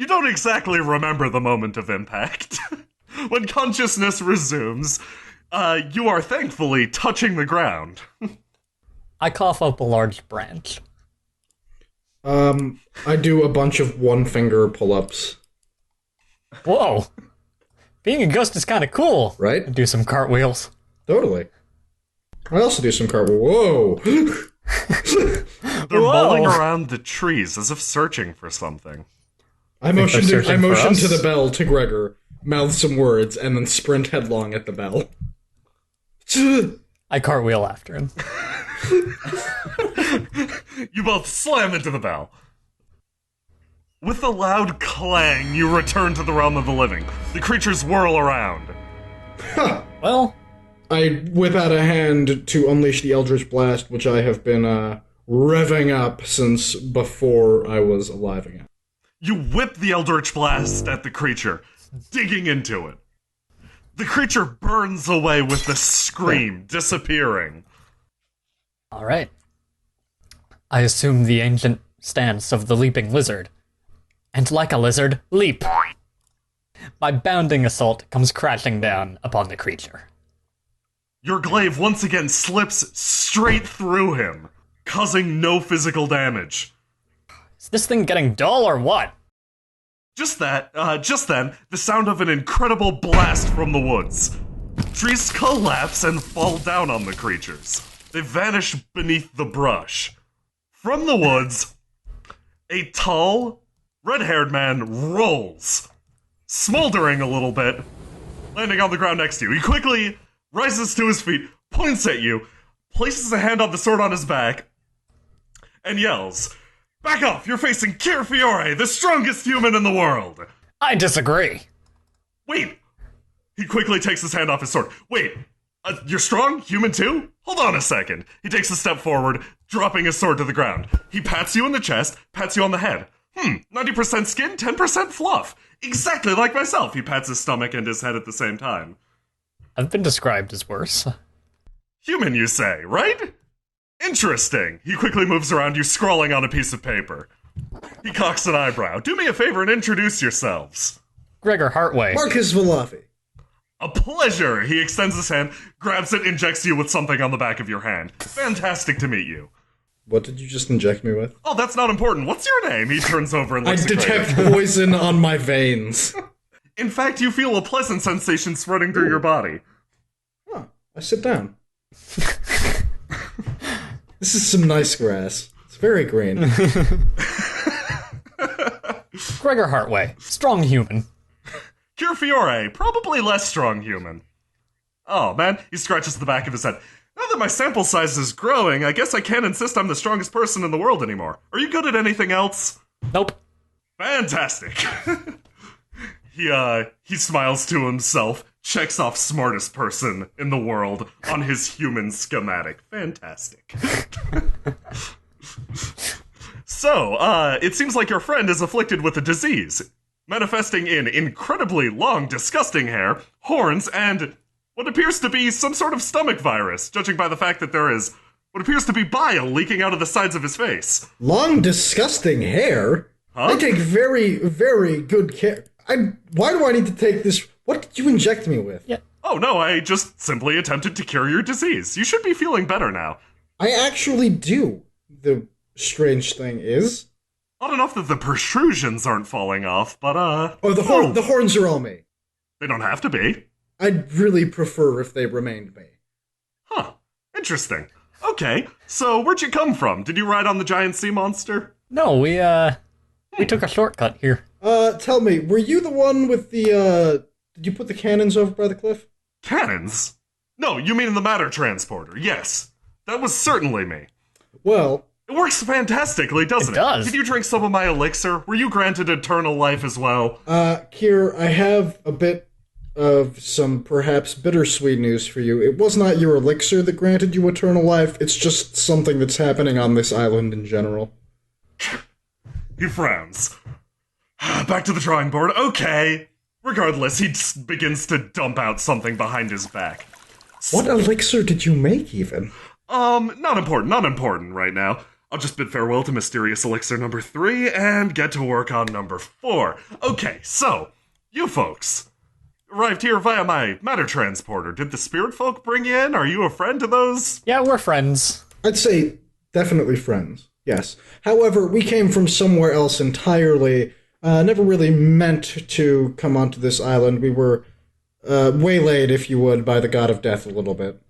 You don't exactly remember the moment of impact. When consciousness resumes, you are thankfully touching the ground. I cough up a large branch. I do a bunch of one-finger pull-ups. Whoa! Being a ghost is kind of cool. Right? I do some cartwheels. Totally. I also do some cartwheel. Whoa! They're mulling around the trees as if searching for something. I motion to the bell to Gregor, mouth some words, and then sprint headlong at the bell. I cartwheel after him. You both slam into the bell. With a loud clang, you return to the realm of the living. The creatures whirl around. Well, I whip out a hand to unleash the Eldritch Blast, which I have been revving up since before I was alive again. You whip the Eldritch Blast at the creature, digging into it. The creature burns away with a scream, disappearing. alright. I assume the ancient stance of the leaping lizard. And like a lizard, leap! My bounding assault comes crashing down upon the creature. Your glaive once again slips straight through him, causing no physical damage. Is this thing getting dull or what? Just then, the sound of an incredible blast from the woods. Trees collapse and fall down on the creatures. They vanish beneath the brush. From the woods, a tall, red-haired man rolls, smoldering a little bit, landing on the ground next to you. He quickly rises to his feet, points at you, places a hand on the sword on his back, and yells, "Back off! You're facing Kier Fiore, the strongest human in the world!" I disagree. Wait! He quickly takes his hand off his sword. Wait, you're strong? Human too? Hold on a second. He takes a step forward, dropping his sword to the ground. He pats you in the chest, pats you on the head. 90% skin, 10% fluff. Exactly like myself. He pats his stomach and his head at the same time. I've been described as worse. Human, you say, right? Interesting. He quickly moves around you, scrawling on a piece of paper. He cocks an eyebrow. Do me a favor and introduce yourselves. Gregor Hartway. Marcus Valafi. A pleasure! He extends his hand, grabs it, injects you with something on the back of your hand. Fantastic to meet you. What did you just inject me with? Oh, that's not important. What's your name? He turns over and I looks at detect Gregor. poison on my veins. In fact, you feel a pleasant sensation spreading through your body. Huh, I sit down. This is some nice grass. It's very green. Gregor Hartway. Strong human. Kier Fiore, probably less strong human. Oh, man, he scratches the back of his head. Now that my sample size is growing, I guess I can't insist I'm the strongest person in the world anymore. Are you good at anything else? Nope. Fantastic. He smiles to himself, checks off smartest person in the world on his human schematic. Fantastic. So, it seems like your friend is afflicted with a disease, manifesting in incredibly long, disgusting hair, horns, and what appears to be some sort of stomach virus, judging by the fact that there is what appears to be bile leaking out of the sides of his face. Long, disgusting hair? Huh? I take very, very good care. Why do I need to take this? What did you inject me with? Yeah. Oh no, I just simply attempted to cure your disease. You should be feeling better now. I actually do. The strange thing is... Not enough that the protrusions aren't falling off, but Oh, the horns are all me. they don't have to be. I'd really prefer if they remained me. Huh. Interesting. Okay, so where'd you come from? Did you ride on the giant sea monster? No, we took a shortcut here. Tell me, were you the one with the, did you put the cannons over by the cliff? Cannons? No, you mean the matter transporter. Yes. That was certainly me. Well... It works fantastically, doesn't it? It does. Did you drink some of my elixir? Were you granted eternal life as well? Kier, I have a bit of some perhaps bittersweet news for you. It was not your elixir that granted you eternal life, it's just something that's happening on this island in general. He frowns. Back to the drawing board. Okay. Regardless, he begins to dump out something behind his back. What elixir did you make, even? Not important right now. I'll just bid farewell to mysterious elixir number 3 and get to work on number 4. Okay, so, you folks arrived here via my matter transporter. Did the spirit folk bring you in? Are you a friend to those? Yeah, we're friends. I'd say definitely friends, yes. However, we came from somewhere else entirely. Never really meant to come onto this island. We were waylaid, if you would, by the god of death a little bit.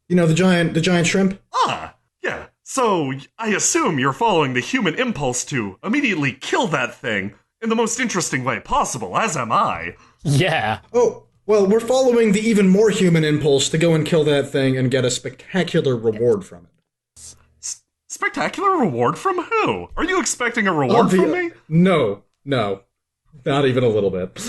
You know, the giant shrimp? Ah, yeah. So, I assume you're following the human impulse to immediately kill that thing in the most interesting way possible, as am I. Yeah. Oh, well, we're following the even more human impulse to go and kill that thing and get a spectacular reward from it. Spectacular reward from who? Are you expecting a reward from me? No, not even a little bit.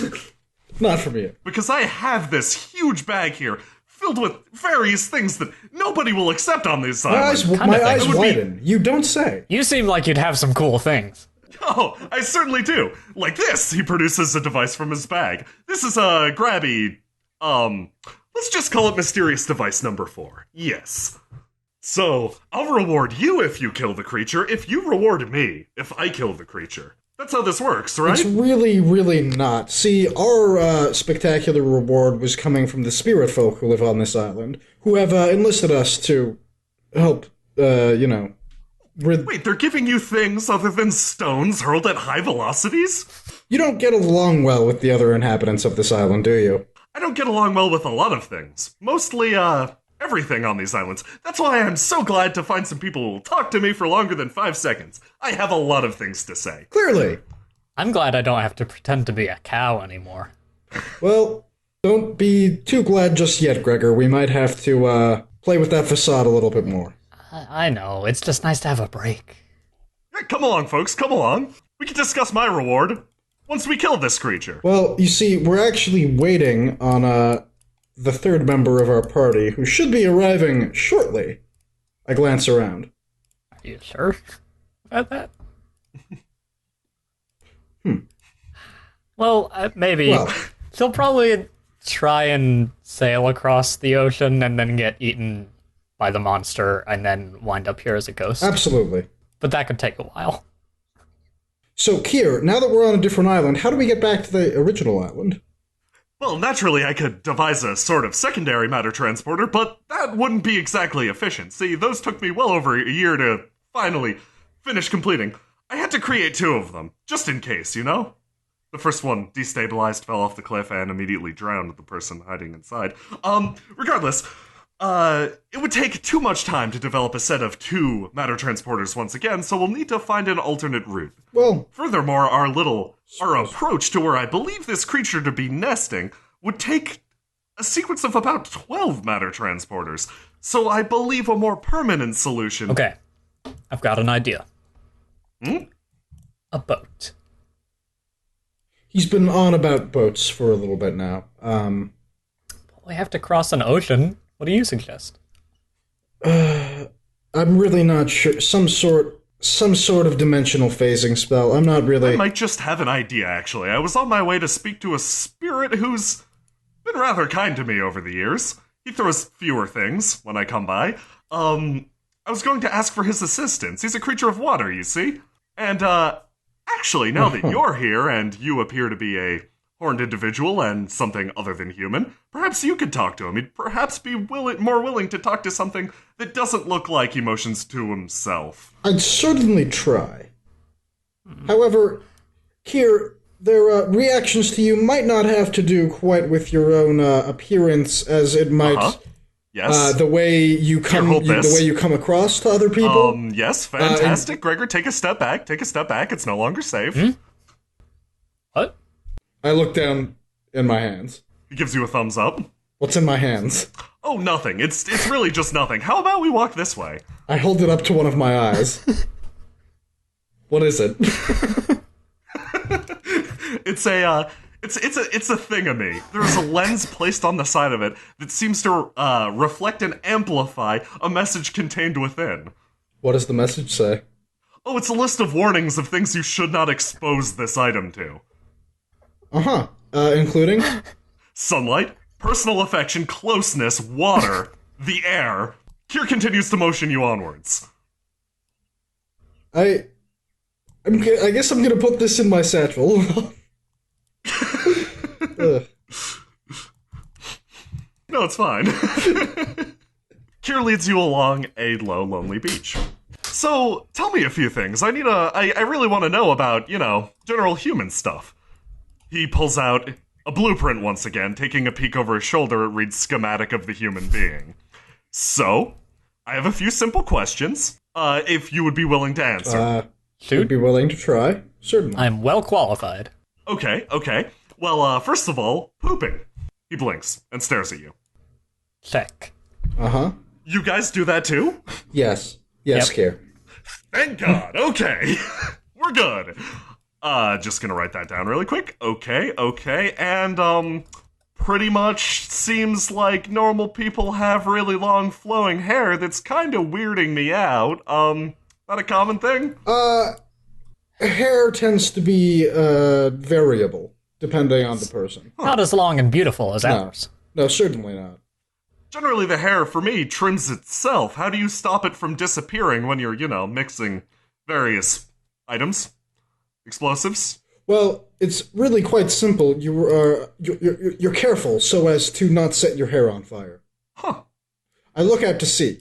Not from you. Because I have this huge bag here, filled with various things that nobody will accept on this island. My eyes widen. You don't say. You seem like you'd have some cool things. Oh, I certainly do. Like this, he produces a device from his bag. This is a grabby, let's just call it mysterious device number 4. Yes. So, I'll reward you if you kill the creature, if you reward me if I kill the creature. That's how this works, right? It's really, really not. See, our spectacular reward was coming from the spirit folk who live on this island, who have enlisted us to help, Wait, they're giving you things other than stones hurled at high velocities? You don't get along well with the other inhabitants of this island, do you? I don't get along well with a lot of things. Mostly, everything on these islands. That's why I'm so glad to find some people who will talk to me for longer than 5 seconds. I have a lot of things to say. Clearly. I'm glad I don't have to pretend to be a cow anymore. Well, don't be too glad just yet, Gregor. We might have to, play with that facade a little bit more. I know, it's just nice to have a break. Hey, come along, folks, come along. We can discuss my reward once we kill this creature. Well, you see, we're actually waiting on, the third member of our party, who should be arriving shortly. I glance around. Are you sure about that? Well, maybe. Well, She'll probably try and sail across the ocean and then get eaten by the monster and then wind up here as a ghost. absolutely. But that could take a while. So, Kier, now that we're on a different island, how do we get back to the original island? Well, naturally, I could devise a sort of secondary matter transporter, but that wouldn't be exactly efficient. See, those took me well over a year to finally finish completing. I had to create 2 of them, just in case, you know? The first one destabilized, fell off the cliff, and immediately drowned the person hiding inside. Regardless, it would take too much time to develop a set of 2 matter transporters once again, so we'll need to find an alternate route. Well, Furthermore, our approach to where I believe this creature to be nesting would take a sequence of about 12 matter transporters. So I believe a more permanent solution. Okay, I've got an idea. A boat. he's been on about boats for a little bit now. We have to cross an ocean. What do you suggest? I'm really not sure. Some sort of dimensional phasing spell. I'm not really... I might just have an idea, actually. I was on my way to speak to a spirit who's been rather kind to me over the years. He throws fewer things when I come by. I was going to ask for his assistance. He's a creature of water, you see? And, actually, now that you're here and you appear to be a horned individual and something other than human, perhaps you could talk to him. He'd perhaps be more willing to talk to something that doesn't look like emotions to himself. I'd certainly try. However, Kier, their reactions to you might not have to do quite with your own appearance, as it might... Yes. The way you come, the way you come across to other people. Yes, fantastic. Gregor, take a step back. Take a step back. It's no longer safe. What? I look down in my hands. He gives you a thumbs up. What's in my hands? Oh, nothing. It's really just nothing. How about we walk this way? I hold it up to one of my eyes. What is it? It's a thingamy. There's a lens placed on the side of it that seems to reflect and amplify a message contained within. What does the message say? Oh, it's a list of warnings of things you should not expose this item to. Uh-huh. Including? Sunlight, personal affection, closeness, water, the air. Kier continues to motion you onwards. I guess I'm gonna put this in my satchel. Ugh. No, it's fine. Kier leads you along a low, lonely beach. So, tell me a few things. I really want to know about, general human stuff. He pulls out a blueprint once again, taking a peek over his shoulder. It reads schematic of the human being. So, I have a few simple questions, if you would be willing to answer. Should be willing to try. Certainly. I'm well qualified. Okay. Well, first of all, pooping. He blinks and stares at you. Check. Uh-huh. You guys do that too? Yes, Kier. Thank God. Okay. We're good. Just gonna write that down really quick. Okay. And, pretty much seems like normal people have really long flowing hair that's kind of weirding me out. That a common thing? Hair tends to be, variable, depending on the person. Not as long and beautiful as ours. No, certainly not. Generally, the hair, for me, trims itself. How do you stop it from disappearing when you're, mixing various items? Explosives? Well, it's really quite simple. You're careful so as to not set your hair on fire. Huh. I look out to sea.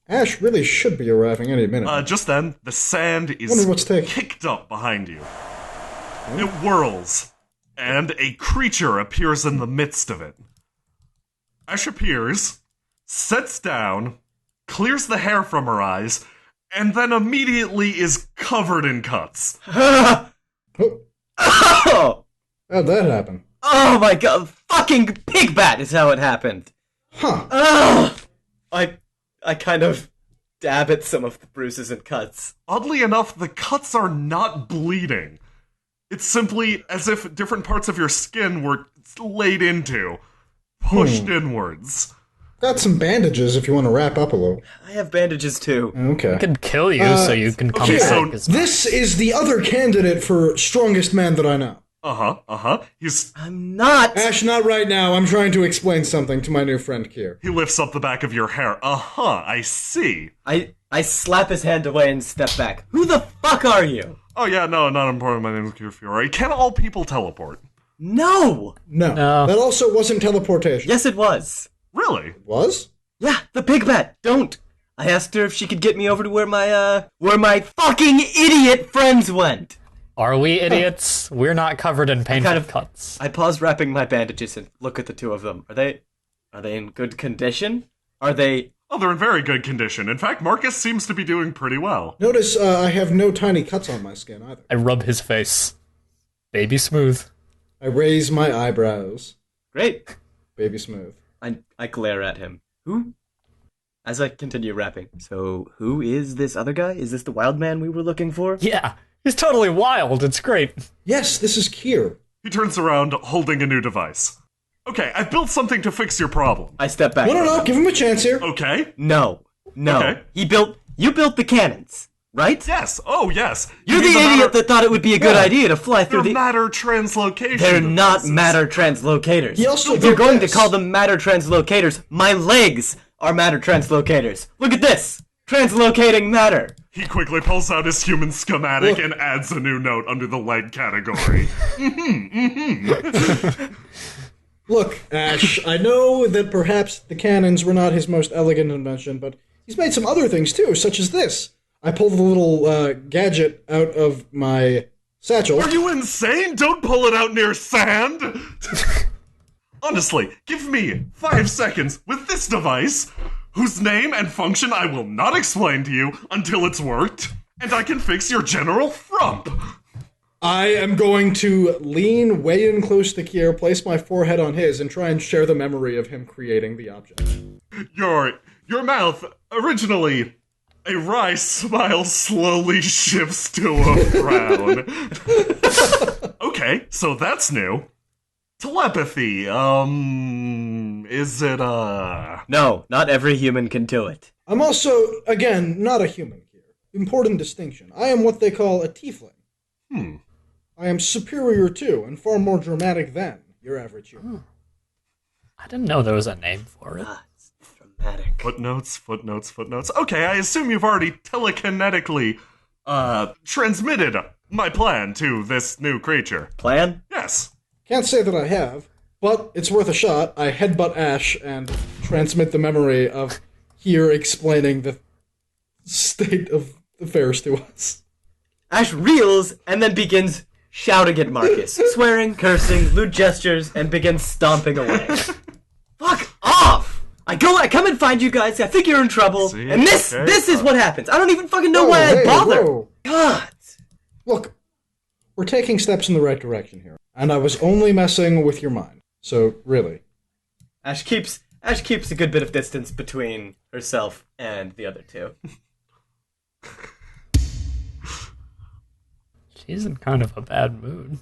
Ash really should be arriving any minute. Just then, the sand is Wonder what's taking. kicked up behind you. It whirls, and a creature appears in the midst of it. Ash appears, sits down, clears the hair from her eyes, and then immediately is covered in cuts. Oh, Oh! how'd that happen? Oh my god, fucking pig bat is how it happened. Huh. Oh! I kind of dab at some of the bruises and cuts. Oddly enough, the cuts are not bleeding. It's simply as if different parts of your skin were laid into, pushed inwards. Got some bandages if you want to wrap up a little. I have bandages too. Okay. I could kill you so you can come okay, back. so This is the other candidate for strongest man that I know. He's I'm not! Ash, not right now. I'm trying to explain something to my new friend Kier. he lifts up the back of your hair. I see. I slap his hand away and step back. Who the fuck are you? Oh yeah, no, not important. My name is Kier Fiore. Can all people teleport? No! No. No. That also wasn't teleportation. Yes, it was. Really? Was? Yeah, the pig bat, don't! I asked her if she could get me over to where my fucking idiot friends went! Are we idiots? We're not covered in painful kind of- cuts. I pause wrapping my bandages and look at the two of them. Are they in good condition? Are they... Oh, they're in very good condition. In fact, Marcus seems to be doing pretty well. Notice I have no tiny cuts on my skin either. I rub his face. Baby smooth. I raise my eyebrows. Great. Baby smooth. I glare at him. Who? As I continue rapping. So, who is this other guy? Is this the wild man we were looking for? Yeah, he's totally wild. It's great. Yes, this is Kier. He turns around, holding a new device. Okay, I've built something to fix your problem. I step back. No, give him a chance here. Okay? No. Okay. You built the cannons, right? Yes. Oh, yes. You're You the mean idiot that thought it would be a good idea to fly They're through the... matter translocation They're not devices. matter translocators. He also If you're did going this. to call them matter translocators, my legs are matter translocators. Look at this! Translocating matter. He quickly pulls out his human schematic Look. and adds a new note under the leg category. Look, Ash, I know that perhaps the cannons were not his most elegant invention, but he's made some other things too, such as this. I pulled the little gadget out of my satchel. Are you insane? Don't pull it out near sand! Honestly, give me 5 seconds with this device, whose name and function I will not explain to you until it's worked, and I can fix your general frump. I am going to lean way in close to Kier, place my forehead on his, and try and share the memory of him creating the object. Your mouth, originally a wry smile, slowly shifts to a frown. Okay, so that's new. Telepathy, is it, No, not every human can do it. I'm also, again, not a human here. Important distinction. I am what they call a tiefling. I am superior to, and far more dramatic than, your average human. I didn't know there was a name for it. Ah, it's dramatic. Footnotes. Okay, I assume you've already telekinetically, transmitted my plan to this new creature. Plan? Yes. Can't say that I have, but it's worth a shot. I headbutt Ash and transmit the memory of Kier explaining the state of affairs to us. Ash reels and then begins shouting at Marcus, swearing, cursing, lewd gestures, and begins stomping away. Fuck off! I come and find you guys, I think you're in trouble, See? and this Okay. is what happens. I don't even fucking know Whoa, why I hey, bother. whoa. God. Look, we're taking steps in the right direction here, and I was only messing with your mind. So, really. Ash keeps a good bit of distance between herself and the other two. She's in kind of a bad mood.